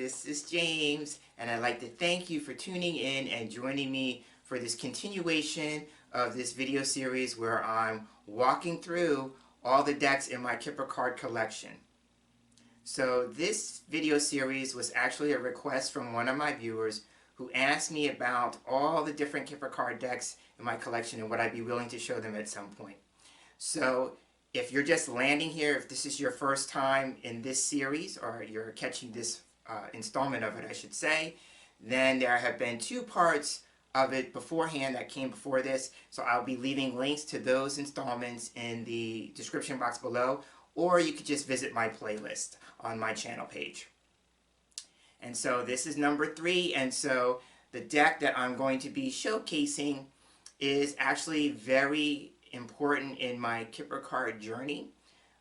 this is James, and I'd like to thank you for tuning in and joining me for this continuation of this video series where I'm walking through all the decks in my Kipper card collection. So this video series was actually a request from one of my viewers who asked me about all the different Kipper card decks in my collection and would I be willing to show them at some point. So if you're just landing here, if this is your first time in this series, or you're catching this installment of it, I should say, then there have been two parts of it beforehand that came before this. So I'll be leaving links to those installments in the description box below, or you could just visit my playlist on my channel page. And so this is number 3, and so the deck that I'm going to be showcasing is actually very important in my Kipper card journey.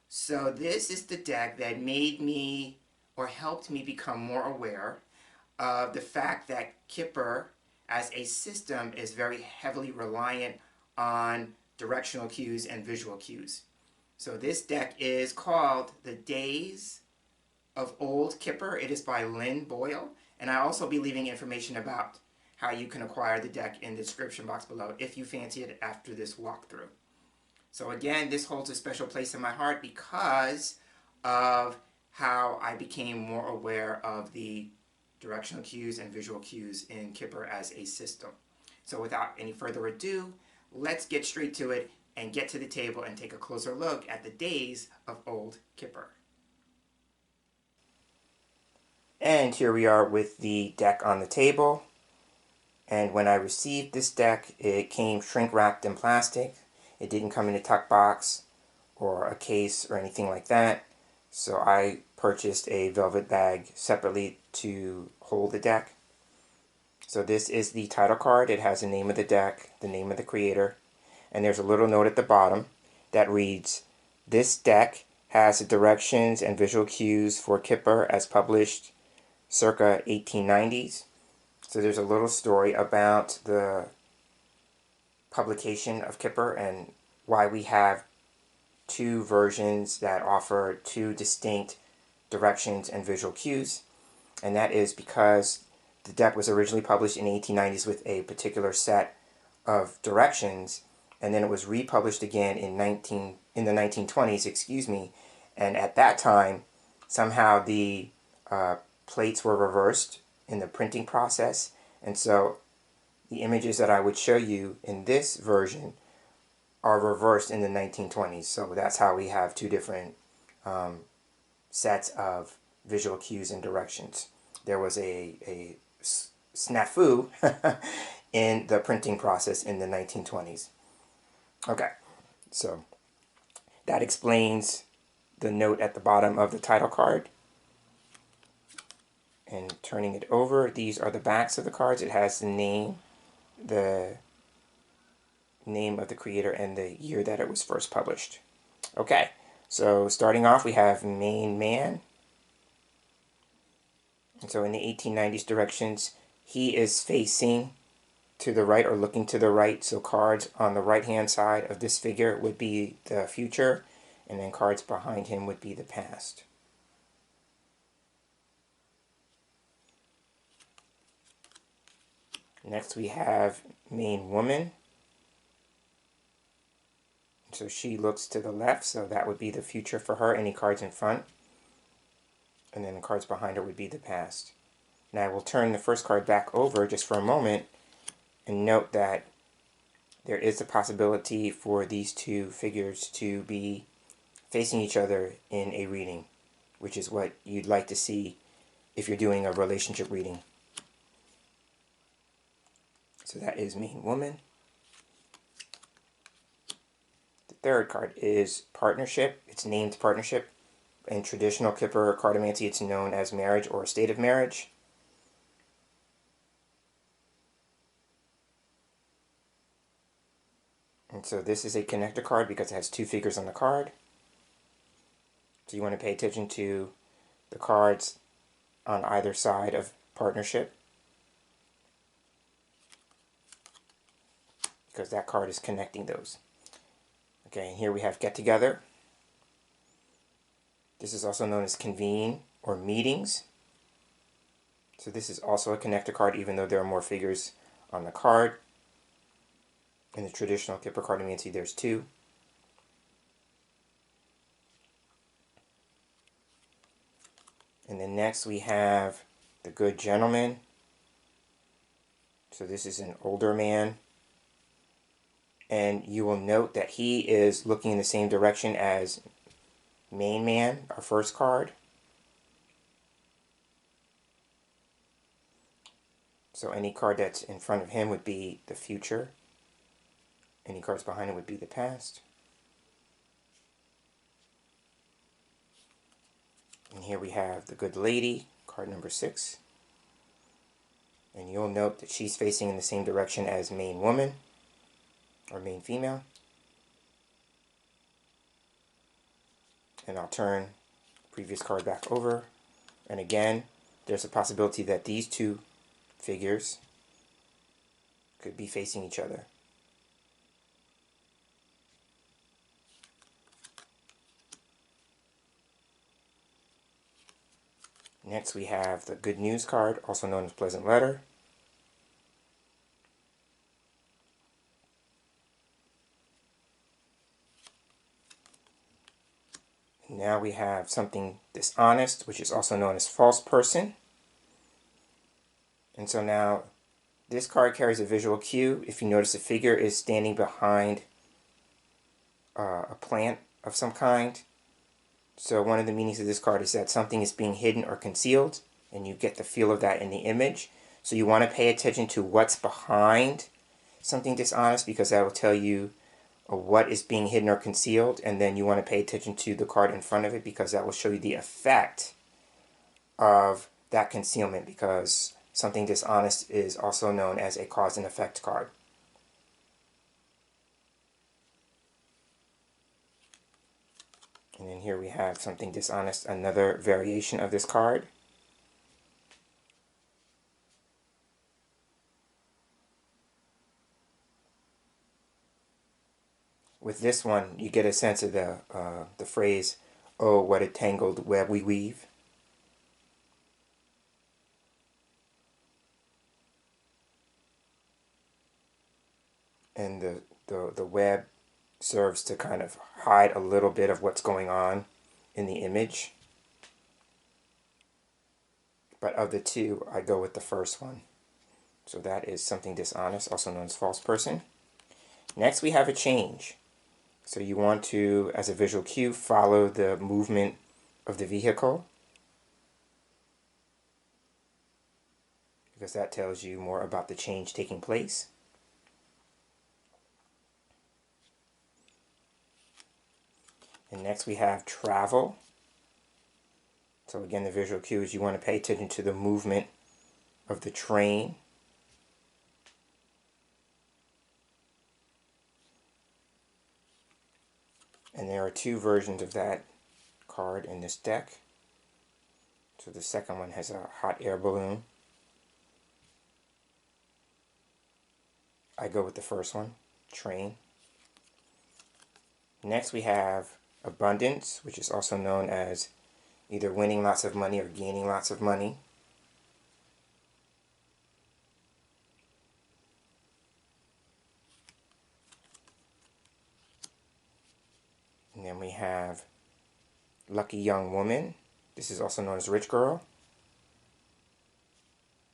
So this is the deck that made me, or helped me become more aware of the fact that Kipper as a system is very heavily reliant on directional cues and visual cues. So this deck is called the Days of Old Kipper. It is by Lynn Boyle, and I'll also be leaving information about how you can acquire the deck in the description box below if you fancy it after this walkthrough. So again, this holds a special place in my heart because of how I became more aware of the directional cues and visual cues in Kipper as a system. So without any further ado, let's get straight to it and get to the table and take a closer look at the Days of Old Kipper. And here we are with the deck on the table. And when I received this deck, it came shrink wrapped in plastic. It didn't come in a tuck box or a case or anything like that. So I purchased a velvet bag separately to hold the deck. So this is the title card. It has the name of the deck, the name of the creator, and there's a little note at the bottom that reads, "This deck has the directions and visual cues for Kipper as published circa 1890s. So there's a little story about the publication of Kipper and why we have two versions that offer two distinct directions and visual cues. And that is because the deck was originally published in the 1890s with a particular set of directions, and then it was republished again in the 1920s, excuse me. And at that time, somehow the plates were reversed in the printing process, and so the images that I would show you in this version are reversed in the 1920s. So that's how we have two different sets of visual cues and directions. There was a snafu in the printing process in the 1920s. Okay, so that explains the note at the bottom of the title card. And turning it over, these are the backs of the cards. It has the name of the creator and the year that it was first published. Okay, so starting off we have Main Man. And so in the 1890s directions, he is facing to the right or looking to the right. So cards on the right hand side of this figure would be the future, and then cards behind him would be the past. Next we have Main Woman. So she looks to the left, so that would be the future for her, any cards in front. And then the cards behind her would be the past. Now I will turn the first card back over just for a moment and note that there is a possibility for these two figures to be facing each other in a reading, which is what you'd like to see if you're doing a relationship reading. So that is Main Woman. The third card is Partnership. It's named Partnership. In traditional Kipper cartomancy, it's known as Marriage or State of Marriage. And so this is a connector card because it has two figures on the card. So you want to pay attention to the cards on either side of Partnership, because that card is connecting those. Okay, and here we have Get Together. This is also known as Convene or Meetings. So this is also a connector card, even though there are more figures on the card. In the traditional Kipper cartomancy, there's 2. And then next we have the Good Gentleman. So this is an older man. And you will note that he is looking in the same direction as Main Man, our first card. So any card that's in front of him would be the future. Any cards behind him would be the past. And here we have the Good Lady, card number 6. And you'll note that she's facing in the same direction as Main Woman, or Main Female. And I'll turn the previous card back over. And again, there's a possibility that these 2 figures could be facing each other. Next we have the Good News card, also known as Pleasant Letter. Now we have something dishonest, which is also known as False Person. And so now this card carries a visual cue. If you notice, the figure is standing behind a plant of some kind. So one of the meanings of this card is that something is being hidden or concealed, and you get the feel of that in the image. So you want to pay attention to what's behind something dishonest, because that will tell you what is being hidden or concealed, and then you want to pay attention to the card in front of it, because that will show you the effect of that concealment, because something dishonest is also known as a cause and effect card. And then here we have something dishonest, another variation of this card. With this one, you get a sense of the phrase, "Oh, what a tangled web we weave." And the web serves to kind of hide a little bit of what's going on in the image. But of the 2, I go with the first one. So that is something dishonest, also known as false person. Next we have a change. So you want to, as a visual cue, follow the movement of the vehicle, because that tells you more about the change taking place. And next we have travel. So again, the visual cue is you want to pay attention to the movement of the train. And there are 2 versions of that card in this deck. So the second one has a hot air balloon. I go with the first one, train. Next we have abundance, which is also known as either winning lots of money or gaining lots of money. And then we have lucky young woman. This is also known as rich girl.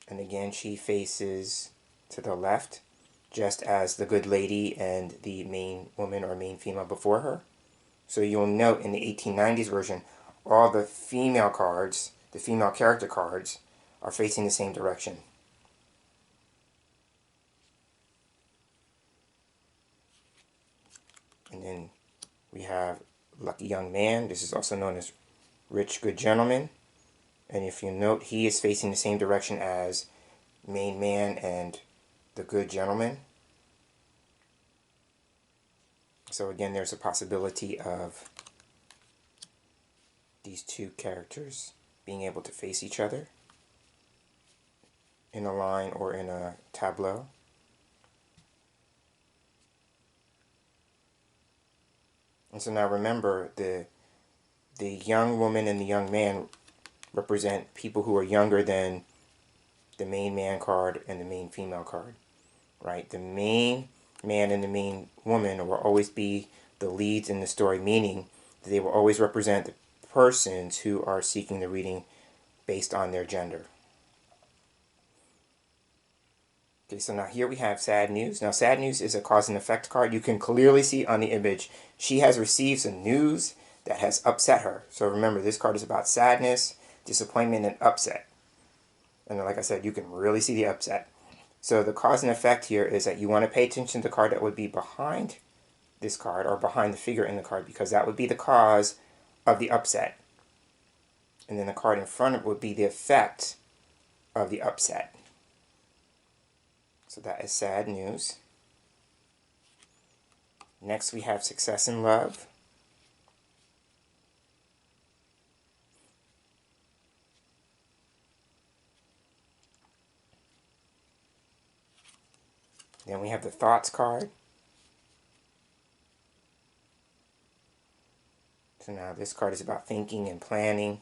And again, she faces to the left, just as the good lady and the main woman or main female before her. So you'll note in the 1890s version, all the female cards, the female character cards, are facing the same direction. And then we have lucky young man. This is also known as rich good gentleman. And if you note, he is facing the same direction as main man and the good gentleman. So again, there's a possibility of these 2 characters being able to face each other in a line or in a tableau. And so now remember, the young woman and the young man represent people who are younger than the main man card and the main female card, right? The main man and the main woman will always be the leads in the story, meaning that they will always represent the persons who are seeking the reading based on their gender. Okay, so now here we have sad news. Now sad news is a cause and effect card. You can clearly see on the image she has received some news that has upset her. So remember, this card is about sadness, disappointment, and upset. And like I said, you can really see the upset. So the cause and effect here is that you want to pay attention to the card that would be behind this card, or behind the figure in the card, because that would be the cause of the upset. And then the card in front of it would be the effect of the upset. So that is sad news. Next we have success in love. Then we have the thoughts card. So now this card is about thinking and planning.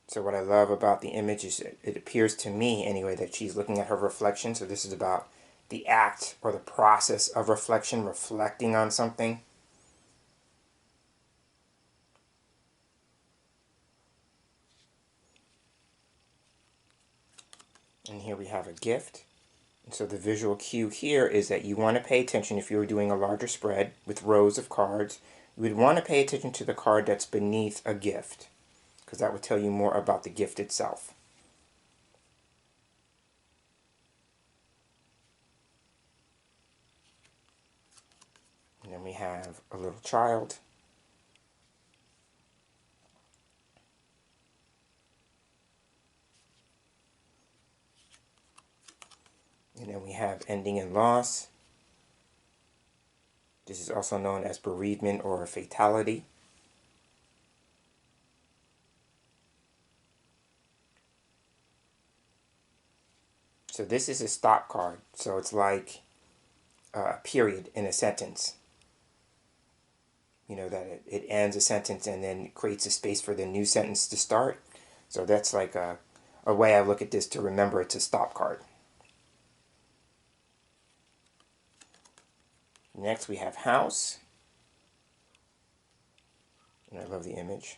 So what I love about the image is it appears to me anyway that she's looking at her reflection. So this is about the act or the process of reflection, reflecting on something. And here we have a gift. And so the visual cue here is that you want to pay attention, if you were doing a larger spread with rows of cards, you would want to pay attention to the card that's beneath a gift, because that would tell you more about the gift itself. And then we have a little child. And then we have ending in loss. This is also known as bereavement or fatality. So this is a stop card. So it's like a period in a sentence. You know, that it ends a sentence and then creates a space for the new sentence to start. So that's like a way I look at this to remember it's a stop card. Next we have house. And I love the image.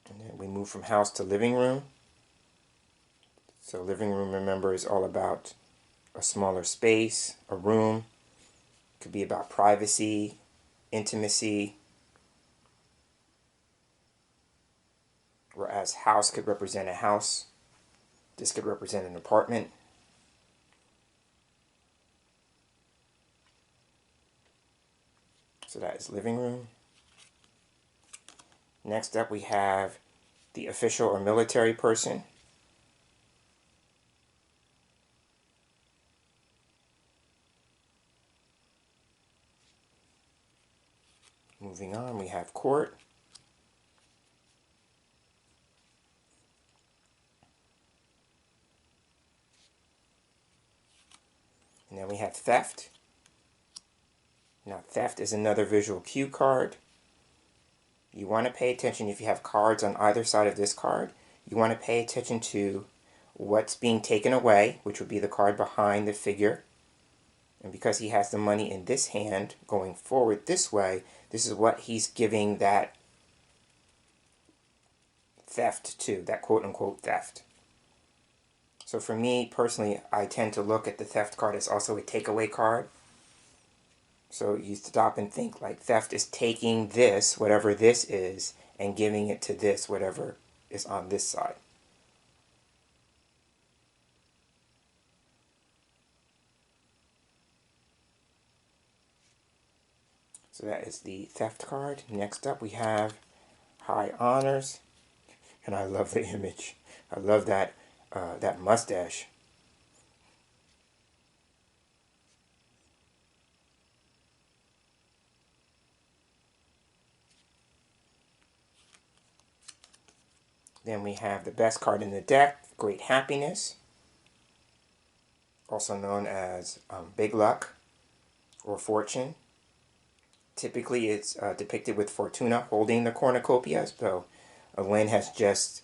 And then we move from house to living room. So living room, remember, is all about a smaller space, a room. It could be about privacy, intimacy. Whereas house could represent a house. This could represent an apartment. So that is living room. Next up we have the official or military person. Moving on, we have court. And then we have theft. Now theft is another visual cue card. You want to pay attention if you have cards on either side of this card. You want to pay attention to what's being taken away, which would be the card behind the figure. And because he has the money in this hand going forward this way, this is what he's giving that theft to, that quote-unquote theft. So for me personally, I tend to look at the theft card as also a takeaway card. So you stop and think, like, theft is taking this, whatever this is, and giving it to this, whatever is on this side. So that is the theft card. Next up we have high honors. And I love the image. I love that, that mustache. Then we have the best card in the deck, Great Happiness, also known as Big Luck or Fortune. Typically it's depicted with Fortuna holding the cornucopia, so Lynn has just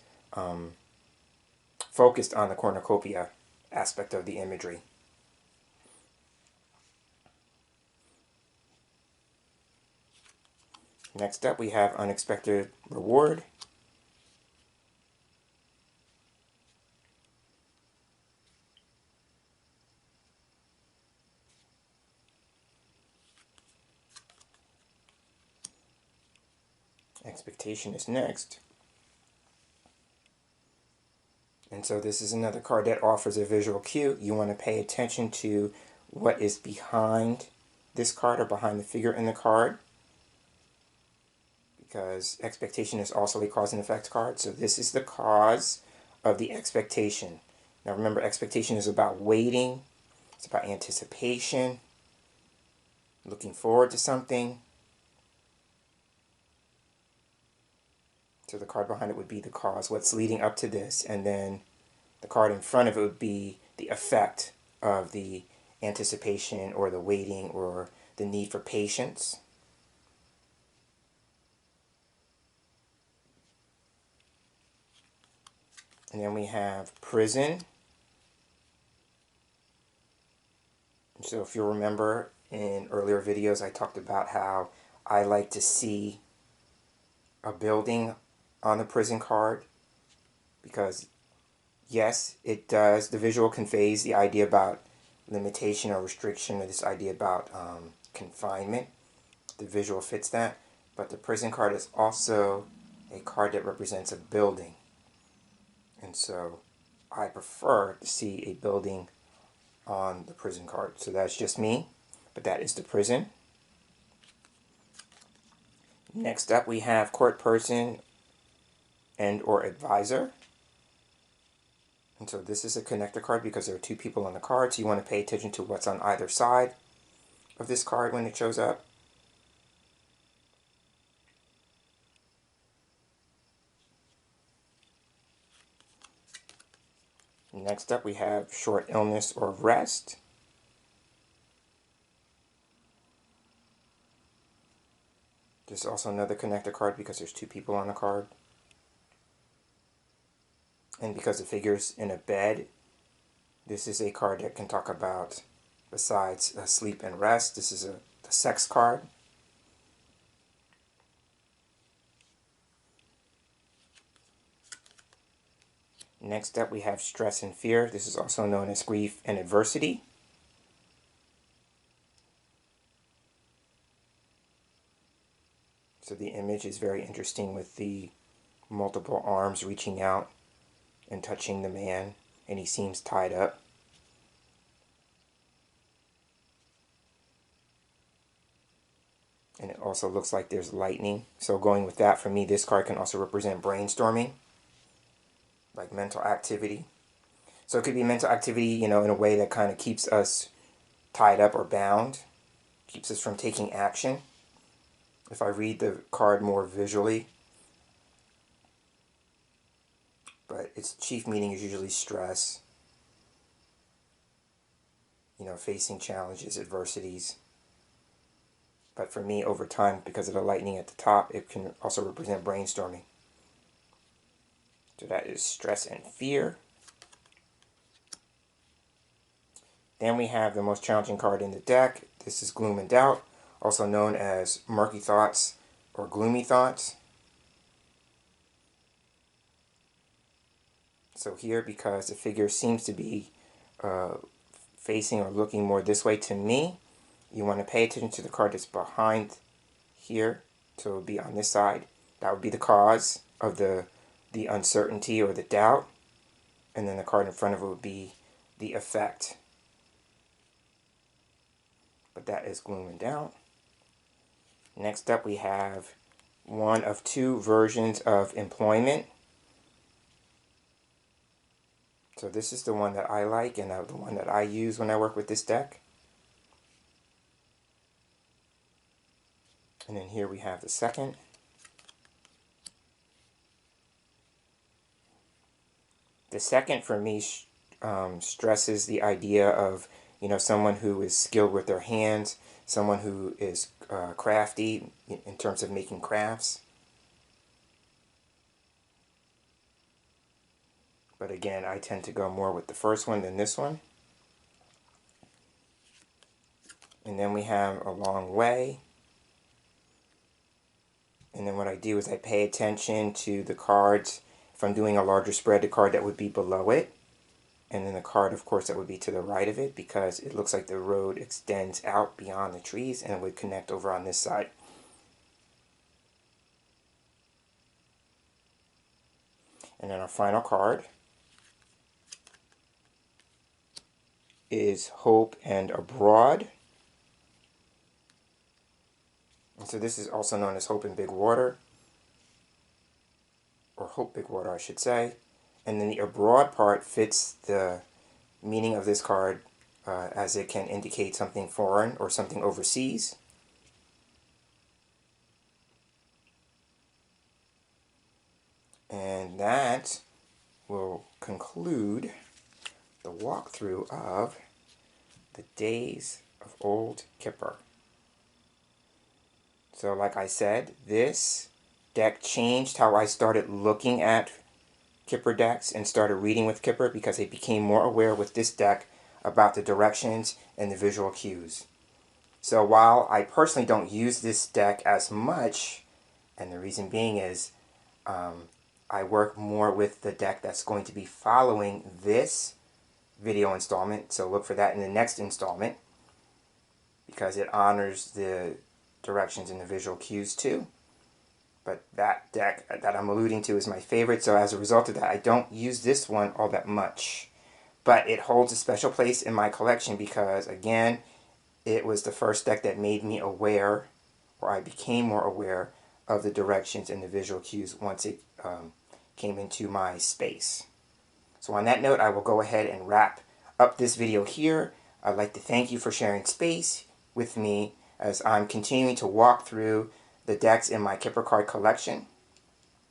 focused on the cornucopia aspect of the imagery. Next up we have Unexpected Reward. Expectation is next. And so this is another card that offers a visual cue. You want to pay attention to what is behind this card or behind the figure in the card, because expectation is also a cause and effect card. So this is the cause of the expectation. Now remember, expectation is about waiting. It's about anticipation, looking forward to something. So the card behind it would be the cause, what's leading up to this, and then the card in front of it would be the effect of the anticipation or the waiting or the need for patience. And then we have prison. So if you'll remember in earlier videos, I talked about how I like to see a building on the prison card, because yes, it does, the visual conveys the idea about limitation or restriction, or this idea about confinement. The visual fits that, but the prison card is also a card that represents a building. And so I prefer to see a building on the prison card. So that's just me, but that is the prison. Next up we have court person and or advisor. And so this is a connector card because there are two people on the card, so you want to pay attention to what's on either side of this card when it shows up. Next up we have short illness or rest. There's also another connector card because there's two people on the card. And because the figure's in a bed, this is a card that can talk about, besides sleep and rest, this is the sex card. Next up we have stress and fear. This is also known as grief and adversity. So the image is very interesting with the multiple arms reaching out and touching the man, and he seems tied up. And it also looks like there's lightning. So going with that, for me, this card can also represent brainstorming, like mental activity. So it could be mental activity, you know, in a way that kind of keeps us tied up or bound, keeps us from taking action. If I read the card more visually, but its chief meaning is usually stress, you know, facing challenges, adversities. But for me, over time, because of the lightning at the top, it can also represent brainstorming. So that is stress and fear. Then we have the most challenging card in the deck. This is Gloom and Doubt, also known as Murky Thoughts or Gloomy Thoughts. So here, because the figure seems to be facing or looking more this way to me, you want to pay attention to the card that's behind here. So it would be on this side. That would be the cause of the uncertainty or the doubt. And then the card in front of it would be the effect. But that is Gloom and Doubt. Next up we have one of two versions of employment. So this is the one that I like and the one that I use when I work with this deck. And then here we have the second. The second for me stresses the idea of, you know, someone who is skilled with their hands, someone who is crafty in terms of making crafts. But again, I tend to go more with the first one than this one. And then we have a long way. And then what I do is I pay attention to the cards. If I'm doing a larger spread, the card that would be below it. And then the card, of course, that would be to the right of it, because it looks like the road extends out beyond the trees and it would connect over on this side. And then our final card is Hope and Abroad. And so this is also known as Hope in Big Water, or Hope Big Water, I should say. And then the abroad part fits the meaning of this card as it can indicate something foreign or something overseas. And that will conclude the walkthrough of the Days of Old Kipper. So like I said, this deck changed how I started looking at Kipper decks and started reading with Kipper, because I became more aware with this deck about the directions and the visual cues. So while I personally don't use this deck as much, and the reason being is I work more with the deck that's going to be following this video installment, so look for that in the next installment, because it honors the directions and the visual cues too. But that deck that I'm alluding to is my favorite, so as a result of that, I don't use this one all that much. But it holds a special place in my collection because, again, it was the first deck that made me aware, or I became more aware, of the directions and the visual cues once it came into my space. So on that note, I will go ahead and wrap up this video here. I'd like to thank you for sharing space with me as I'm continuing to walk through the decks in my Kipper card collection.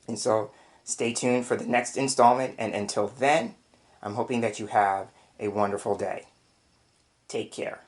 And so stay tuned for the next installment, and until then, I'm hoping that you have a wonderful day. Take care.